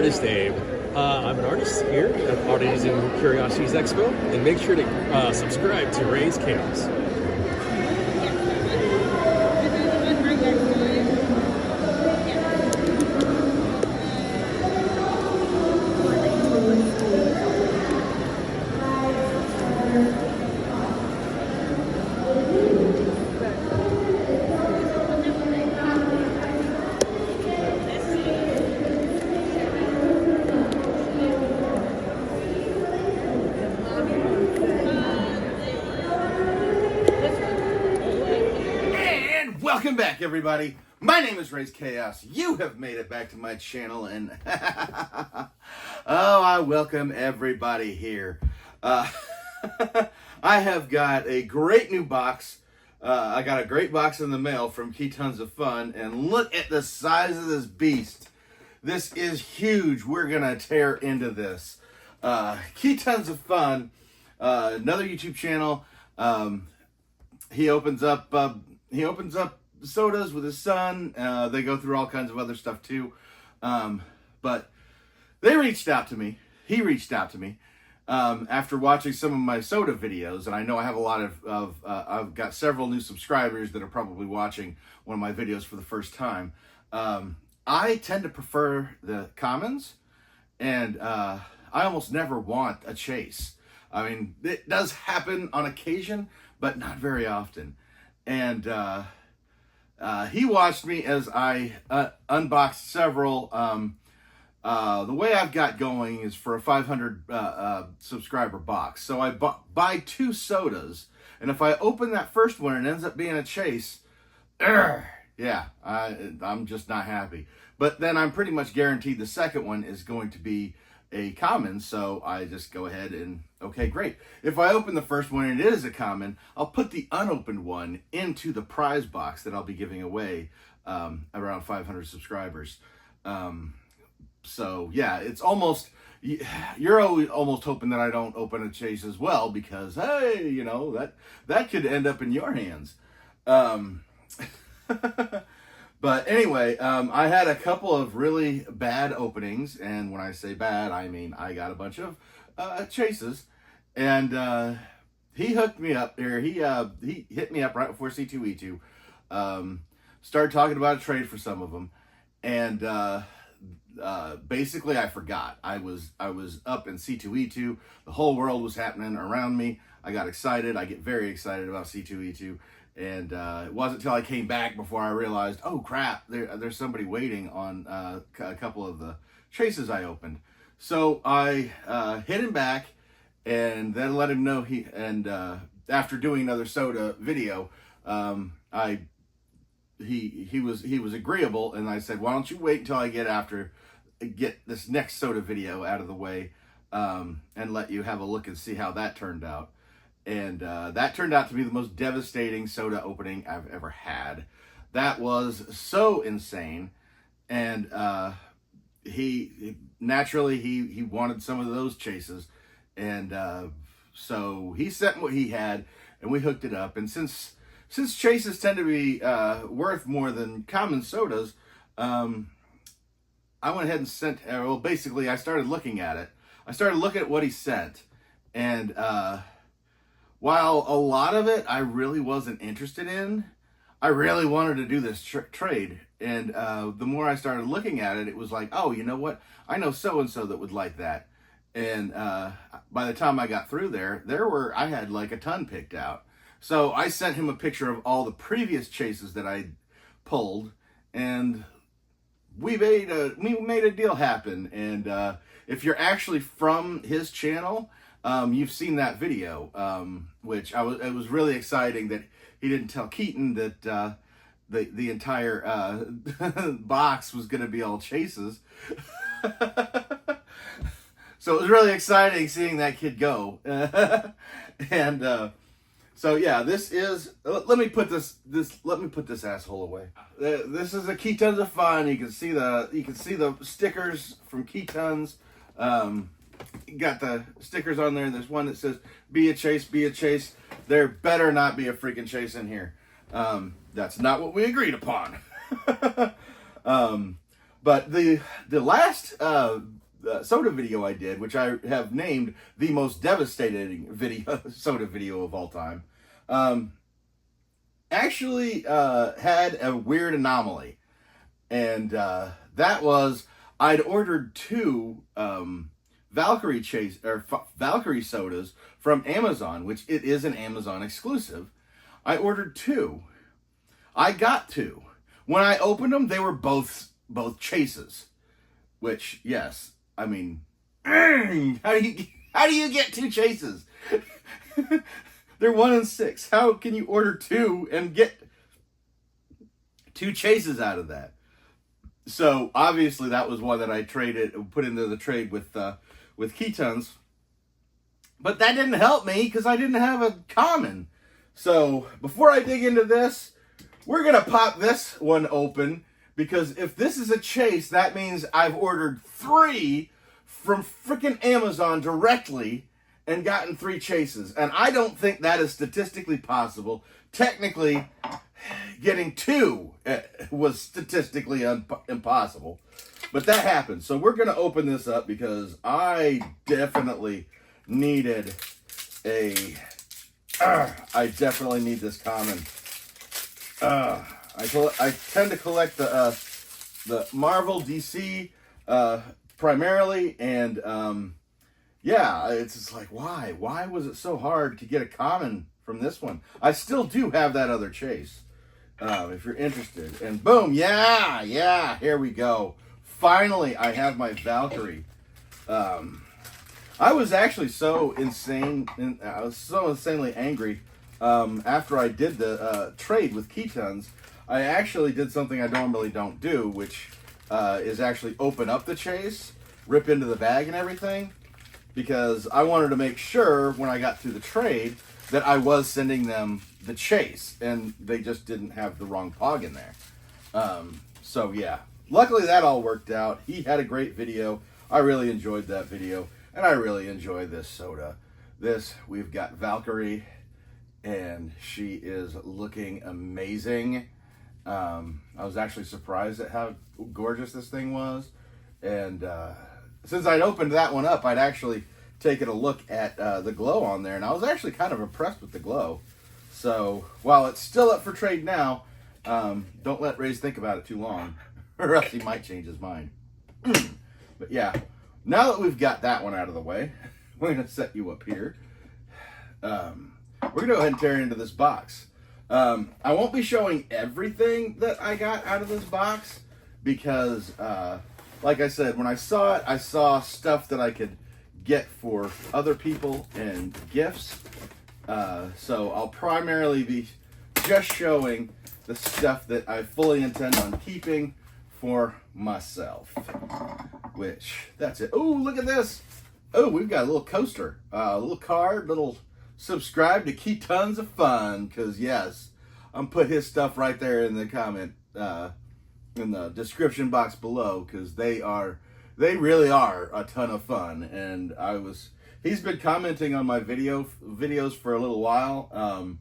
artist Abe. I'm an artist here at Oddities and Curiosities Expo, and make sure to subscribe to Raze Chaos. Welcome back, everybody. My name is Raze Chaos. You have made it back to my channel, and oh, I welcome everybody here. I have got a great new box. I got a great box in the mail from Keetons of Fun, and look at the size of this beast. This is huge. We're gonna tear into this. Keetons of Fun, another YouTube channel. He opens up sodas with his son. They go through all kinds of other stuff too. But they reached out to me. He reached out to me after watching some of my soda videos. And I know I have a lot of I've got several new subscribers that are probably watching one of my videos for the first time. I tend to prefer the commons, and I almost never want a chase. I mean, it does happen on occasion, but not very often. And he watched me as I unboxed several. The way I've got going is for a 500 subscriber box. So I buy 2 sodas, and if I open that first one and it ends up being a chase, yeah, I'm just not happy. But then I'm pretty much guaranteed the second one is going to be a common, so I just go ahead and, okay, great. If I open the first one and it is a common, I'll put the unopened one into the prize box that I'll be giving away around 500 subscribers. So yeah, it's almost, you're almost hoping that I don't open a chase as well, because hey, you know, that could end up in your hands. But anyway, I had a couple of really bad openings, and when I say bad, I mean I got a bunch of chases, and he hooked me up there. He hit me up right before C2E2, started talking about a trade for some of them, and basically I forgot. I was up in C2E2. The whole world was happening around me. I got excited. I get very excited about C2E2. And it wasn't until I came back before I realized, oh crap, there's somebody waiting on a couple of the chases I opened. So I hit him back and then let him know after doing another soda video, he was agreeable, and I said, why don't you wait until I get this next soda video out of the way, and let you have a look and see how that turned out. And that turned out to be the most devastating soda opening I've ever had. That was so insane. And he wanted some of those chases. And so he sent what he had, and we hooked it up. And since chases tend to be worth more than common sodas, I went ahead and sent, well, basically I started looking at it. I started looking at what he sent. And while a lot of it I really wasn't interested in, I really wanted to do this trade. And the more I started looking at it, it was like, oh, you know what? I know so-and-so that would like that. And by the time I got through I had like a ton picked out. So I sent him a picture of all the previous chases that I pulled, and we made a deal happen. And if you're actually from his channel, you've seen that video, which it was really exciting that he didn't tell Keaton that the entire box was going to be all chases. So it was really exciting seeing that kid go. And so yeah, this is. Let me put this asshole away. This is a Keetons of Fun. You can see the stickers from Keetons. Got the stickers on there, and there's one that says be a chase, be a chase. There better not be a freaking chase in here. That's not what we agreed upon. But the last soda video I did, which I have named the most devastating soda video of all time, actually had a weird anomaly. And that was, I'd ordered 2 Valkyrie Valkyrie sodas from Amazon, which it is an Amazon exclusive. I ordered 2. I got 2. When I opened them, they were both chases. Which, yes, I mean, how do you get 2 chases? They're 1 and 6. How can you order 2 and get 2 chases out of that? So obviously that was one that I put into the trade with Keetons. But that didn't help me because I didn't have a common. So before I dig into this, we're going to pop this one open, because if this is a chase, that means I've ordered 3 from freaking Amazon directly and gotten 3 chases. And I don't think that is statistically possible. Technically, getting 2 was statistically impossible. But that happened. So we're going to open this up because I definitely needed I definitely need this common. I tend to collect the Marvel, DC primarily, and yeah, it's just like, why was it so hard to get a common from this one? I still do have that other chase, if you're interested. And boom, yeah, here we go. Finally, I have my Valkyrie. I was actually so I was so insanely angry after I did the trade with Keetons. I actually did something I normally don't do, which is actually open up the chase, rip into the bag and everything, because I wanted to make sure when I got through the trade that I was sending them the chase, and they just didn't have the wrong pog in there. So yeah, luckily that all worked out. He had a great video. I really enjoyed that video, and I really enjoy this soda. We've got Valkyrie, and she is looking amazing. I was actually surprised at how gorgeous this thing was. And since I'd opened that one up, I'd actually taken a look at the glow on there, and I was actually kind of impressed with the glow. So while it's still up for trade now, don't let Raze think about it too long, or else he might change his mind. But yeah, now that we've got that one out of the way, we're going to set you up here. We're going to go ahead and tear into this box. I won't be showing everything that I got out of this box because, like I said, when I saw it, I saw stuff that I could get for other people and gifts. So I'll primarily be just showing the stuff that I fully intend on keeping for myself. Which, that's it. Oh, look at this. Oh, we've got a little coaster, a little card, little subscribe to Keetons of Fun, because yes, I'm put his stuff right there in the comment, in the description box below, because they really are a ton of fun. And he's been commenting on my videos for a little while,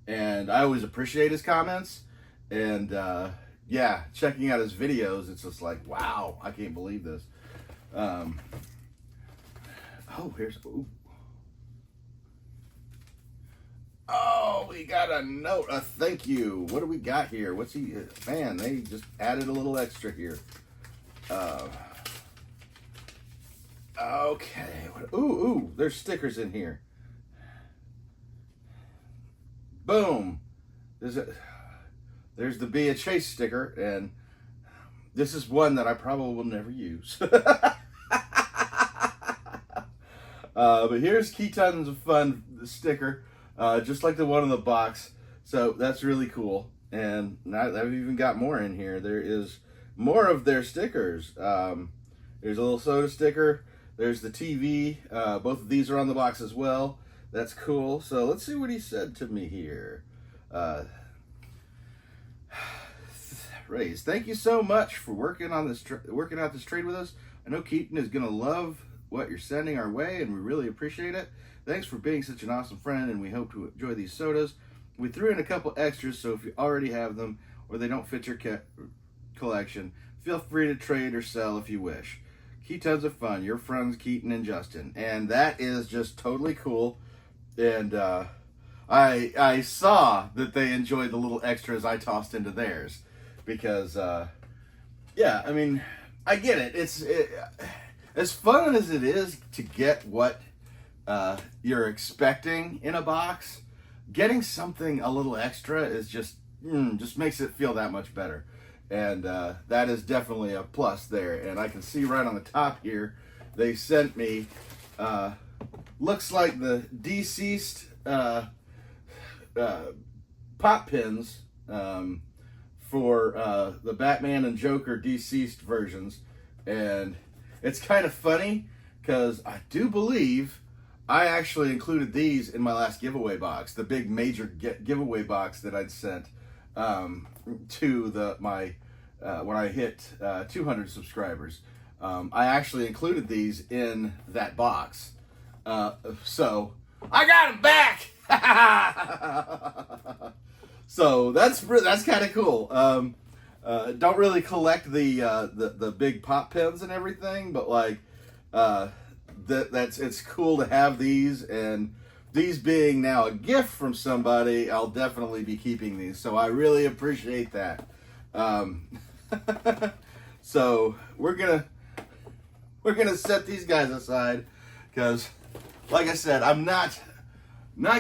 and I always appreciate his comments. And yeah, checking out his videos, it's just like, wow, I can't believe this. Oh, ooh. Oh, we got a note, a thank you. What do we got here? What's he, man, they just added a little extra here. Okay, ooh, there's stickers in here. Boom. There's the Be a Chase sticker, and this is one that I probably will never use. But here's Keetons of Fun sticker, just like the one in the box. So that's really cool. And now I've even got more in here. There is more of their stickers. There's a little soda sticker. There's the TV. Both of these are on the box as well. That's cool. So let's see what he said to me here. Raze, thank you so much for working out this trade with us. I know Keaton is gonna love what you're sending our way, and we really appreciate it. Thanks for being such an awesome friend, and we hope to enjoy these sodas. We threw in a couple extras, so if you already have them or they don't fit your collection, feel free to trade or sell if you wish. Keetons of Fun, your friends Keaton and Justin. And that is just totally cool. And I saw that they enjoyed the little extras I tossed into theirs. Because, yeah, I mean, I get it. It's as fun as it is to get what you're expecting in a box, getting something a little extra is just makes it feel that much better. And that is definitely a plus there. And I can see right on the top here, they sent me, looks like the deceased pop pins for the Batman and Joker deceased versions. And it's kind of funny because I do believe I actually included these in my last giveaway box, the big major giveaway box that I'd sent to my when I hit 200 subscribers. I actually included these in that box, so I got them back. So that's kind of cool. Don't really collect the big pop pins and everything, but like it's cool to have these, and these being now a gift from somebody, I'll definitely be keeping these. So I really appreciate that. So we're gonna set these guys aside because, like I said, I'm not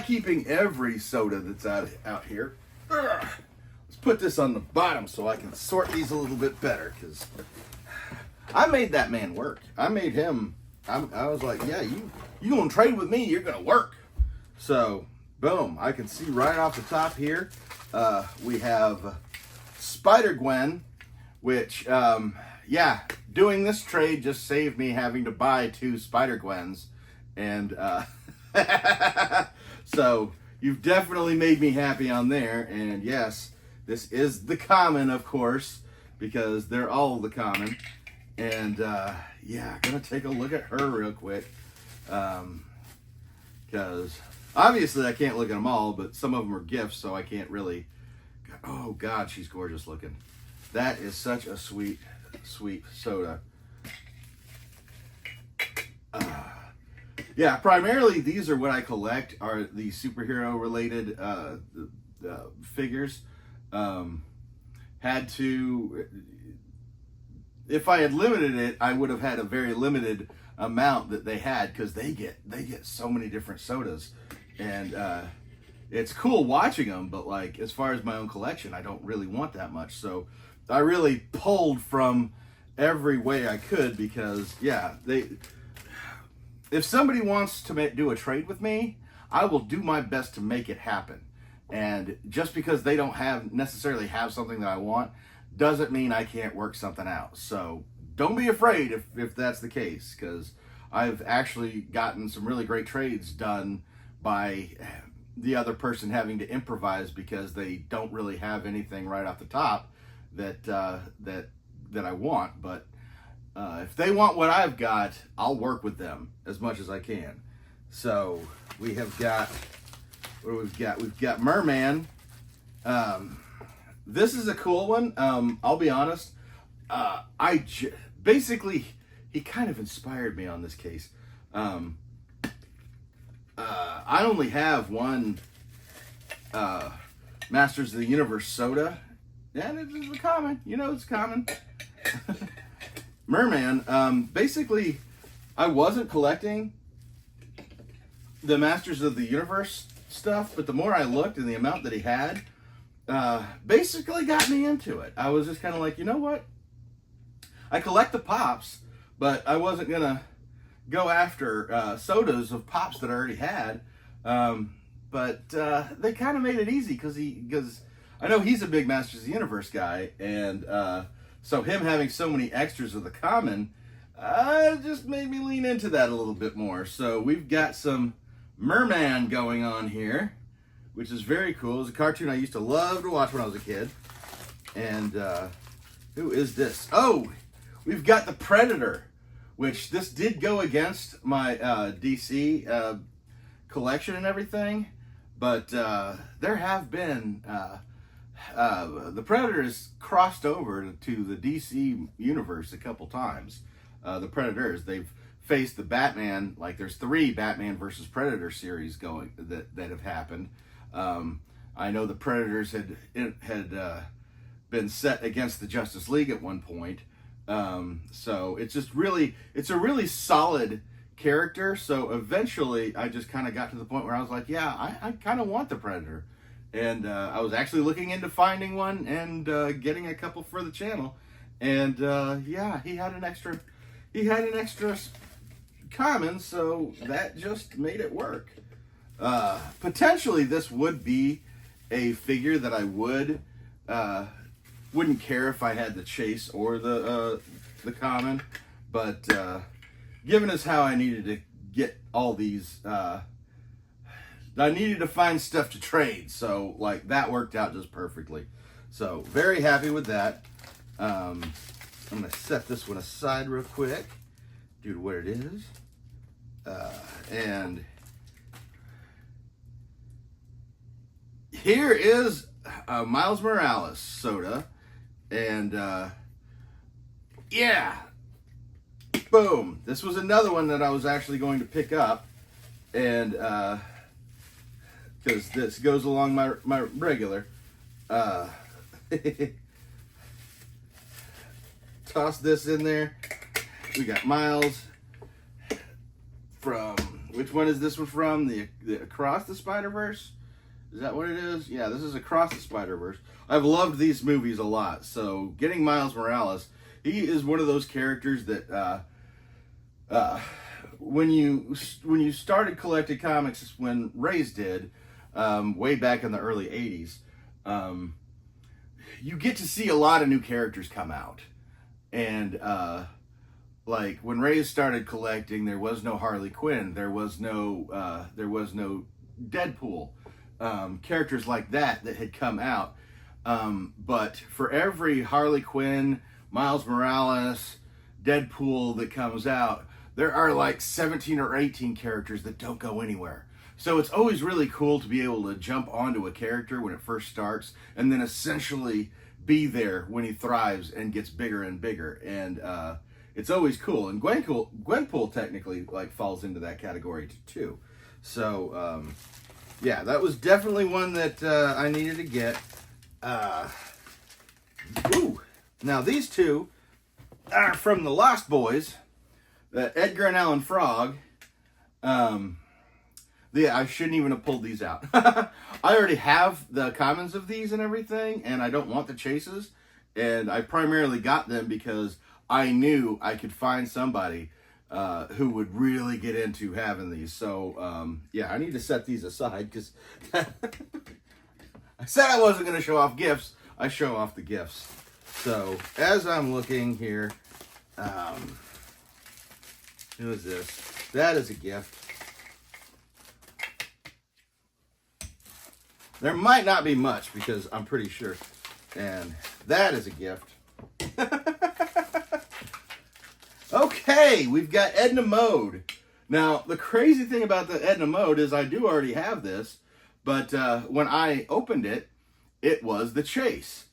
keeping every soda that's out here. Ugh. Let's put this on the bottom so I can sort these a little bit better, because I made that man work. I made him. I was like, yeah, you gonna trade with me? You're gonna work. So boom, I can see right off the top here, we have Spider-Gwen, which, yeah, doing this trade just saved me having to buy 2 Spider-Gwens. And so you've definitely made me happy on there. And yes, this is the common, of course, because they're all the common. And yeah, gonna take a look at her real quick. Because obviously I can't look at them all, but some of them are gifts, so I can't really. Oh God, she's gorgeous looking. That is such a sweet, sweet soda. Yeah, primarily these are what I collect, are the superhero related figures. Had to, if I had limited it, I would have had a very limited amount that they had, because they get so many different sodas. And it's cool watching them, but like as far as my own collection, I don't really want that much. So I really pulled from every way I could, because yeah, if somebody wants to do a trade with me, I will do my best to make it happen. And just because they don't necessarily have something that I want doesn't mean I can't work something out. So don't be afraid if that's the case, because I've actually gotten some really great trades done by the other person having to improvise because they don't really have anything right off the top that I want. But if they want what I've got, I'll work with them as much as I can. So we have got, what do we've got? We've got Mer-Man. This is a cool one. I'll be honest. Basically, he kind of inspired me on this case. I only have one Masters of the Universe soda, and it's a common. You know, it's common. Mer-Man. Basically, I wasn't collecting the Masters of the Universe stuff, but the more I looked and the amount that he had, basically got me into it. I was just kind of like, you know what? I collect the pops, but I wasn't gonna go after sodas of pops that I already had. But they kind of made it easy because I know he's a big Masters of the Universe guy, and so him having so many extras of the common just made me lean into that a little bit more. So we've got some Mer-Man going on here, which is very cool. It's a cartoon I used to love to watch when I was a kid. And who is this? Oh, we've got the Predator, which this did go against my DC collection and everything, but there have been the Predator has crossed over to the DC universe a couple times. the Predators. They've faced the Batman, like there's 3 Batman versus Predator series going that have happened. I know the Predators had been set against the Justice League at one point. So it's a really solid character. So eventually I just kind of got to the point where I was like, yeah, I kind of want the Predator. And I was actually looking into finding one and getting a couple for the channel. And yeah, he had an extra common, so that just made it work. Potentially this would be a figure that I wouldn't care if I had the chase or the common, but given as how I needed to get all these, I needed to find stuff to trade, so like that worked out just perfectly. So very happy with that. I'm gonna set this one aside real quick due to what it is, and here is Miles Morales soda, and yeah, boom. This was another one that I was actually going to pick up, and because this goes along my regular. Toss this in there. We got Miles from, which one is this one from? The Across the Spider-Verse? Is that what it is? Yeah, this is Across the Spider-Verse. I've loved these movies a lot. So getting Miles Morales, he is one of those characters that when you started collecting comics, when Raze did, way back in the early 80s, you get to see a lot of new characters come out. And like when Raze started collecting, there was no Harley Quinn, there was no Deadpool, characters like that had come out. But for every Harley Quinn, Miles Morales, Deadpool that comes out, there are like 17 or 18 characters that don't go anywhere. So it's always really cool to be able to jump onto a character when it first starts and then essentially be there when he thrives and gets bigger and bigger. And it's always cool. And Gwenpool technically like falls into that category too. So yeah, that was definitely one that I needed to get. Ooh. Now these two are from the Lost Boys, Edgar and Alan Frog. Yeah, I shouldn't even have pulled these out. I already have the commons of these and everything, and I don't want the chases. And I primarily got them because I knew I could find somebody who would really get into having these. So, yeah, I need to set these aside because I said I wasn't going to show off gifts. I show off the gifts. So, as I'm looking here, who is this? That is a gift. There might not be much because I'm pretty sure. And that is a gift. Okay, we've got Edna Mode. Now, the crazy thing about the Edna Mode is I do already have this, but when I opened it, it was the chase.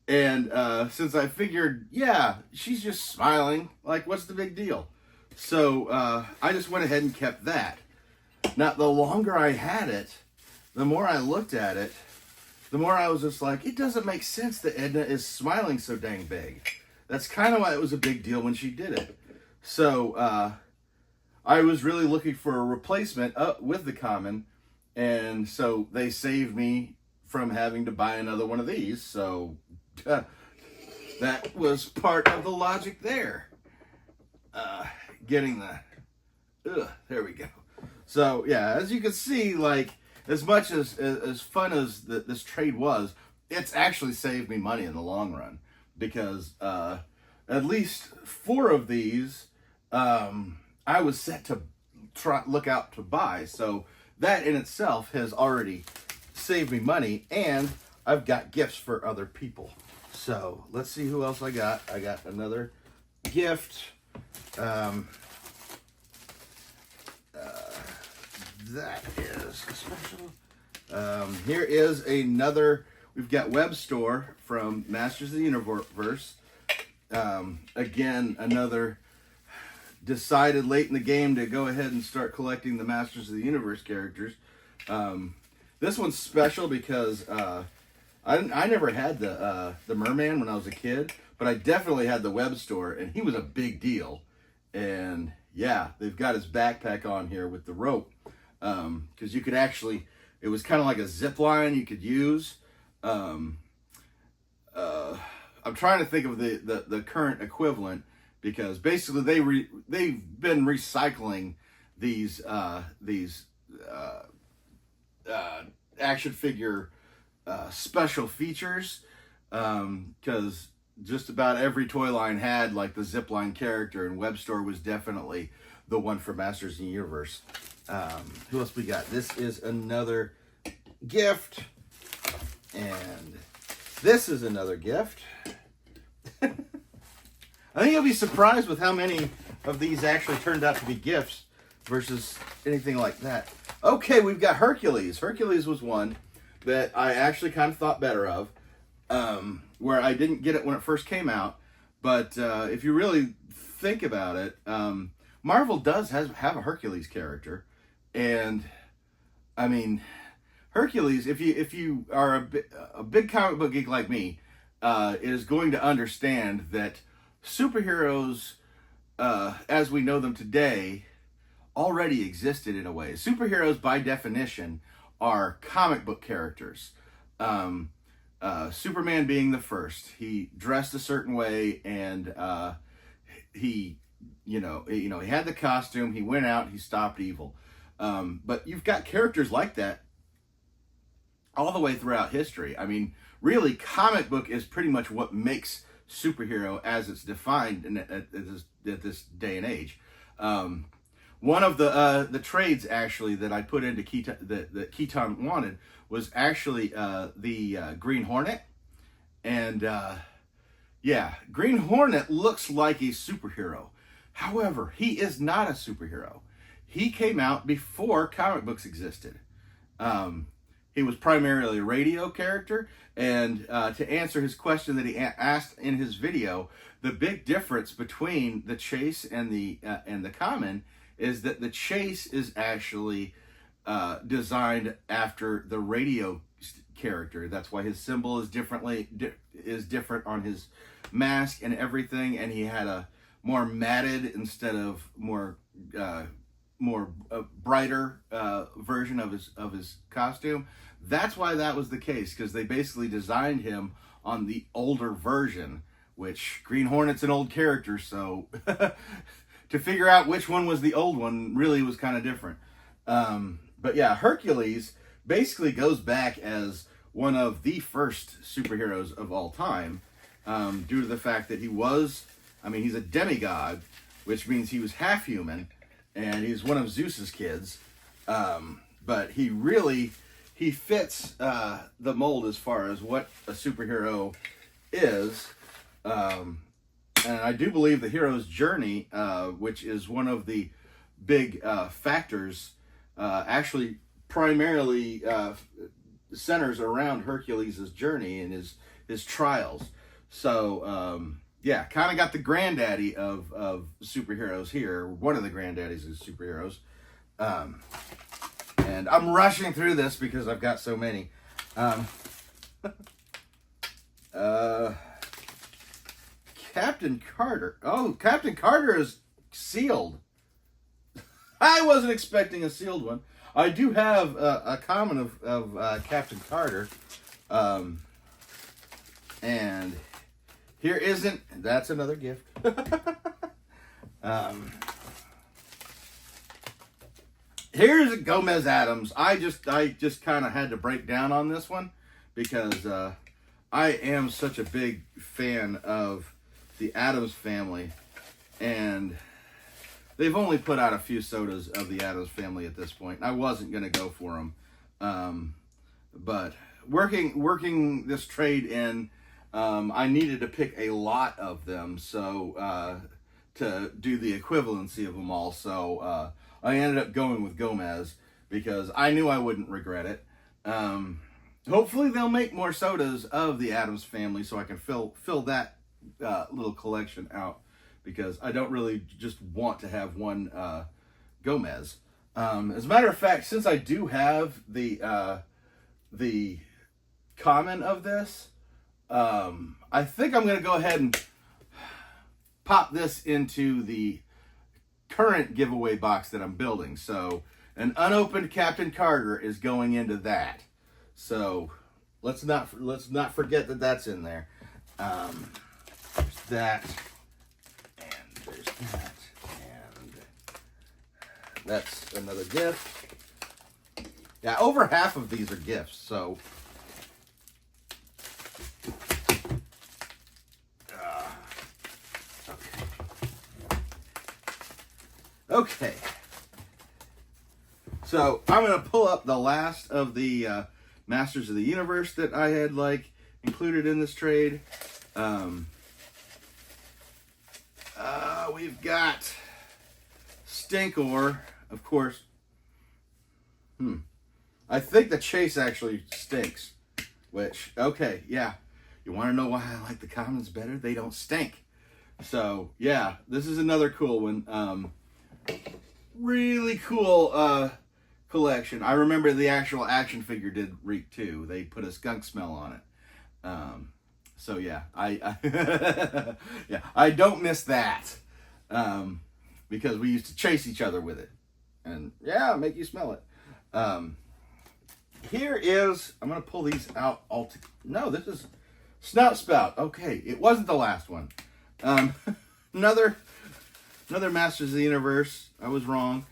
And since I figured, yeah, she's just smiling, like what's the big deal? So I just went ahead and kept that. Now, the longer I had it, the more I looked at it, the more I was just like, it doesn't make sense that Edna is smiling so dang big. That's kind of why it was a big deal when she did it. So I was really looking for a replacement with the common, and so they saved me from having to buy another one of these. So that was part of the logic there. Getting the, there we go. So yeah, as you can see, like, as much as fun as this trade was, it's actually saved me money in the long run because at least 4 of these I was set to look out to buy. So that in itself has already saved me money, and I've got gifts for other people. So let's see who else I got. I got another gift. That is special. Here is another. We've got Web Store from Masters of the Universe. Again, another decided late in the game to go ahead and start collecting the Masters of the Universe characters. This one's special because I never had the Mer-Man when I was a kid, but I definitely had the web store, and he was a big deal. And yeah, they've got his backpack on here with the rope, because you could actually, it was kind of like a zip line you could use. I'm trying to think of the current equivalent, because basically they've been recycling these action figure special features, because just about every toy line had like the zipline character, and Web Store was definitely the one for Masters of the Universe. Who else we got? This is another gift, and this is another gift. I think you'll be surprised with how many of these actually turned out to be gifts versus anything like that. Okay, we've got Hercules. Hercules was one that I actually kind of thought better of, where I didn't get it when it first came out. But if you really think about it, Marvel does have a Hercules character. And, I mean, Hercules, if you are a big comic book geek like me, is going to understand that superheroes, as we know them today, already existed in a way. Superheroes, by definition, are comic book characters. Superman being the first. He dressed a certain way, and he had the costume. He went out. He stopped evil. But you've got characters like that all the way throughout history. I mean, really, comic book is pretty much what makes superhero as it's defined at this day and age. One of the trades actually that I put into that Keaton wanted was actually the Green Hornet. And yeah, Green Hornet looks like a superhero. However, he is not a superhero. He came out before comic books existed. He was primarily a radio character, and to answer his question that he asked in his video, the big difference between the Chase and the Common is that the Chase is actually designed after the radio character. That's why his symbol is different on his mask and everything, and he had a more matted instead of more brighter version of his costume. That's why that was the case, because they basically designed him on the older version, which Green Hornet's an old character, so to figure out which one was the old one really was kind of different. But yeah, Hercules basically goes back as one of the first superheroes of all time, due to the fact that he's a demigod, which means he was half human, and he's one of Zeus's kids. But he fits the mold as far as what a superhero is. And I do believe the hero's journey, which is one of the big factors, actually primarily centers around Hercules' journey and his trials. So, yeah, kind of got the granddaddy of superheroes here, one of the granddaddies of superheroes. And I'm rushing through this because I've got so many. Captain Carter. Oh, Captain Carter is sealed. I wasn't expecting a sealed one. I do have a common of Captain Carter. And here isn't. That's another gift. Here's Gomez Addams. I just kind of had to break down on this one because I am such a big fan of the Addams family, and they've only put out a few sodas of the Addams family at this point. I wasn't gonna go for them, but working this trade in, I needed to pick a lot of them, so to do the equivalency of them all. So I ended up going with Gomez because I knew I wouldn't regret it. Hopefully they'll make more sodas of the Addams family so I can fill that little collection out, because I don't really just want to have one Gomez. As a matter of fact, since I do have the common of this, I think I'm going to go ahead and pop this into the current giveaway box that I'm building. So an unopened Captain Carter is going into that. So let's not forget that that's in there. There's that, and there's that, and that's another gift. Yeah, over half of these are gifts. So okay. So I'm going to pull up the last of the Masters of the Universe that I had included in this trade. We've got Stinkor, of course. I think the chase actually stinks. Which, okay, yeah. You want to know why I like the commons better? They don't stink. So, yeah, this is another cool one. Really cool collection. I remember the actual action figure did reek too. They put a skunk smell on it. So yeah, I yeah, I don't miss that. Because we used to chase each other with it. And yeah, make you smell it. Here is, I'm going to pull these out all no, this is Snout Spout. Okay, it wasn't the last one. Another Masters of the Universe. I was wrong.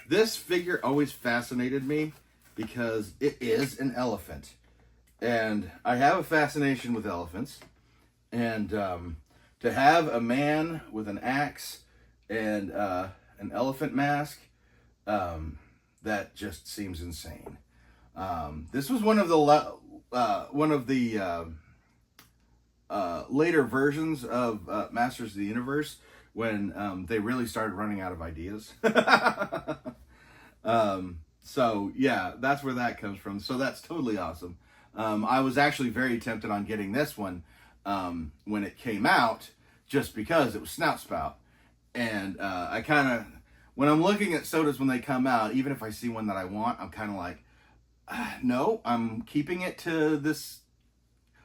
This figure always fascinated me because it is an elephant. And I have a fascination with elephants. And to have a man with an axe and an elephant mask, that just seems insane. This was one of the later versions of Masters of the Universe when they really started running out of ideas. So yeah, that's where that comes from. So that's totally awesome. I was actually very tempted on getting this one when it came out, just because it was Snout Spout. And I kind of, when I'm looking at sodas when they come out, even if I see one that I want, I'm kind of like, no, I'm keeping it to this.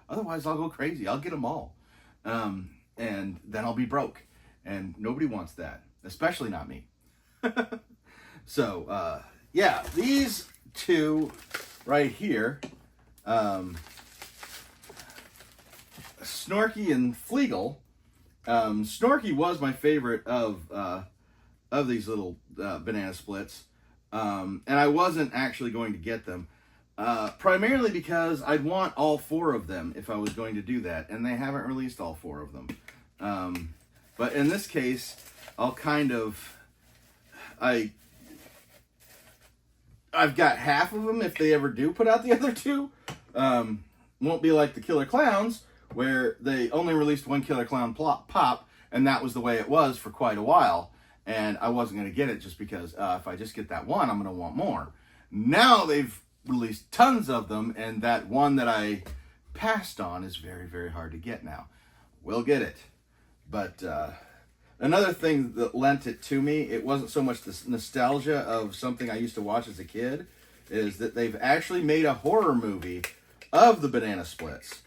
Otherwise, I'll go crazy. I'll get them all. And then I'll be broke. And nobody wants that, especially not me. So, yeah, these two right here, Snorky and Fleagle. Snorky was my favorite of these little banana splits. And I wasn't actually going to get them. Primarily because I'd want all four of them if I was going to do that. And they haven't released all four of them. But in this case, I'll kind of... I've got half of them if they ever do put out the other two. Won't be like the Killer Clowns, where they only released one Killer Clown pop, and that was the way it was for quite a while. And I wasn't going to get it just because if I just get that one, I'm going to want more. Now they've released tons of them, and that one that I passed on is very, very hard to get now. We'll get it. But another thing that lent it to me, it wasn't so much the nostalgia of something I used to watch as a kid, is that they've actually made a horror movie of the banana splits.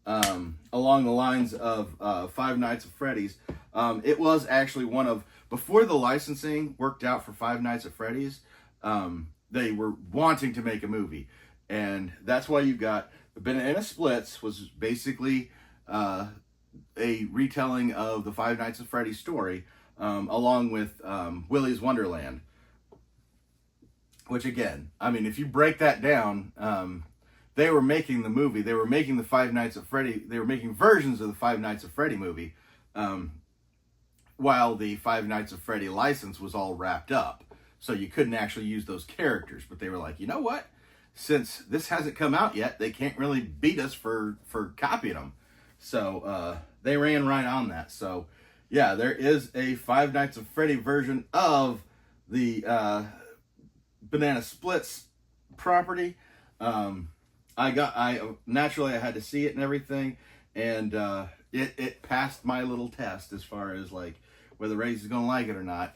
Along the lines of Five Nights at Freddy's. It was actually one of, before the licensing worked out for Five Nights at Freddy's, they were wanting to make a movie. And that's why you got the Banana Splits was basically a retelling of the Five Nights at Freddy's story, along with Willy's Wonderland. Which again, I mean, if you break that down, they were making the movie. They were making the Five Nights at Freddy. They were making versions of the Five Nights at Freddy movie, while the Five Nights at Freddy license was all wrapped up. So you couldn't actually use those characters. But they were like, you know what? Since this hasn't come out yet, they can't really beat us for copying them. So they ran right on that. So yeah, there is a Five Nights at Freddy version of the Banana Splits property. Naturally I had to see it and everything, and it passed my little test as far as like whether Raze is going to like it or not.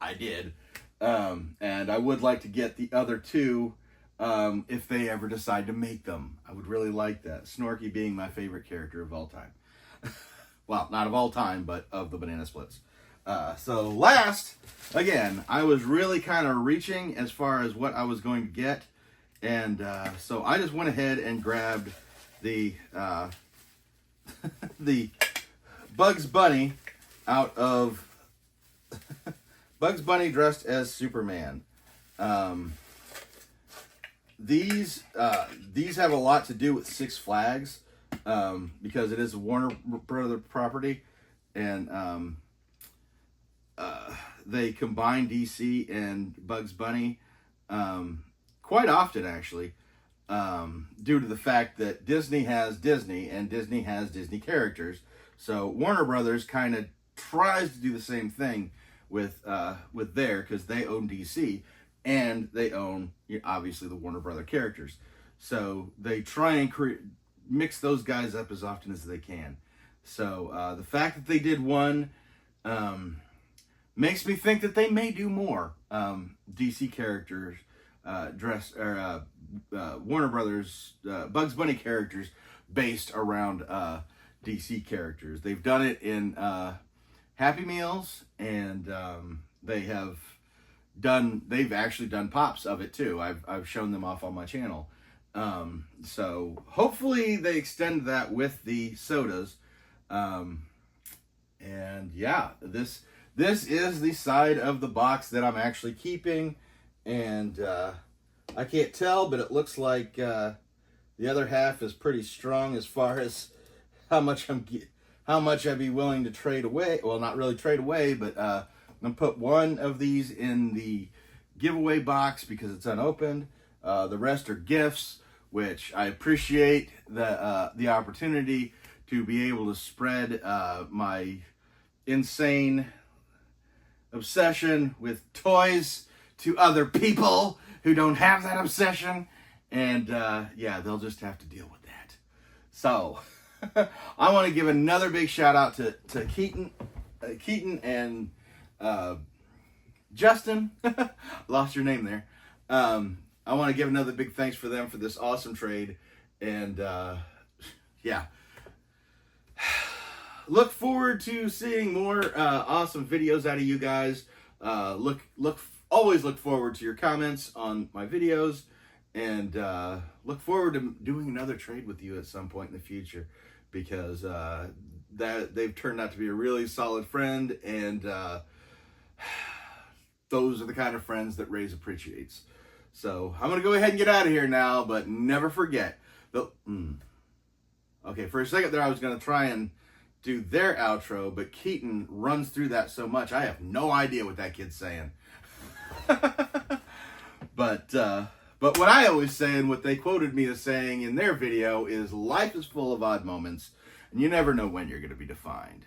I did. And I would like to get the other two if they ever decide to make them. I would really like that. Snorky being my favorite character of all time. Well, not of all time, but of the Banana Splits. So last, again, I was really kind of reaching as far as what I was going to get. And so I just went ahead and grabbed the the Bugs Bunny out of Bugs Bunny dressed as Superman. These have a lot to do with Six Flags because it is a Warner Brother property, and they combine DC and Bugs Bunny quite often, actually, due to the fact that Disney has Disney and Disney has Disney characters. So Warner Brothers kind of tries to do the same thing with there, because they own DC and they own, obviously, the Warner Brother characters. So they try and mix those guys up as often as they can. So the fact that they did one makes me think that they may do more DC characters Warner Brothers Bugs Bunny characters based around DC characters. They've done it in Happy Meals, and they've actually done pops of it too. I've shown them off on my channel. So hopefully they extend that with the sodas. And yeah, this is the side of the box that I'm actually keeping, and I can't tell, but it looks like the other half is pretty strong as far as how much I'd be willing to trade away. Well, not really trade away, but I'm gonna put one of these in the giveaway box because it's unopened. The rest are gifts, which I appreciate the opportunity to be able to spread my insane obsession with toys to other people who don't have that obsession. And yeah, they'll just have to deal with that. So I want to give another big shout out to Keaton and Justin. Lost your name there. I want to give another big thanks for them for this awesome trade. And yeah, look forward to seeing more awesome videos out of you guys. Always look forward to your comments on my videos, and look forward to doing another trade with you at some point in the future, because that they've turned out to be a really solid friend, and those are the kind of friends that Raze appreciates. So I'm gonna go ahead and get out of here now, but never forget okay, for a second there I was gonna try and do their outro, but Keaton runs through that so much I have no idea what that kid's saying. But what I always say, and what they quoted me as saying in their video, is life is full of odd moments, and you never know when you're going to be defined.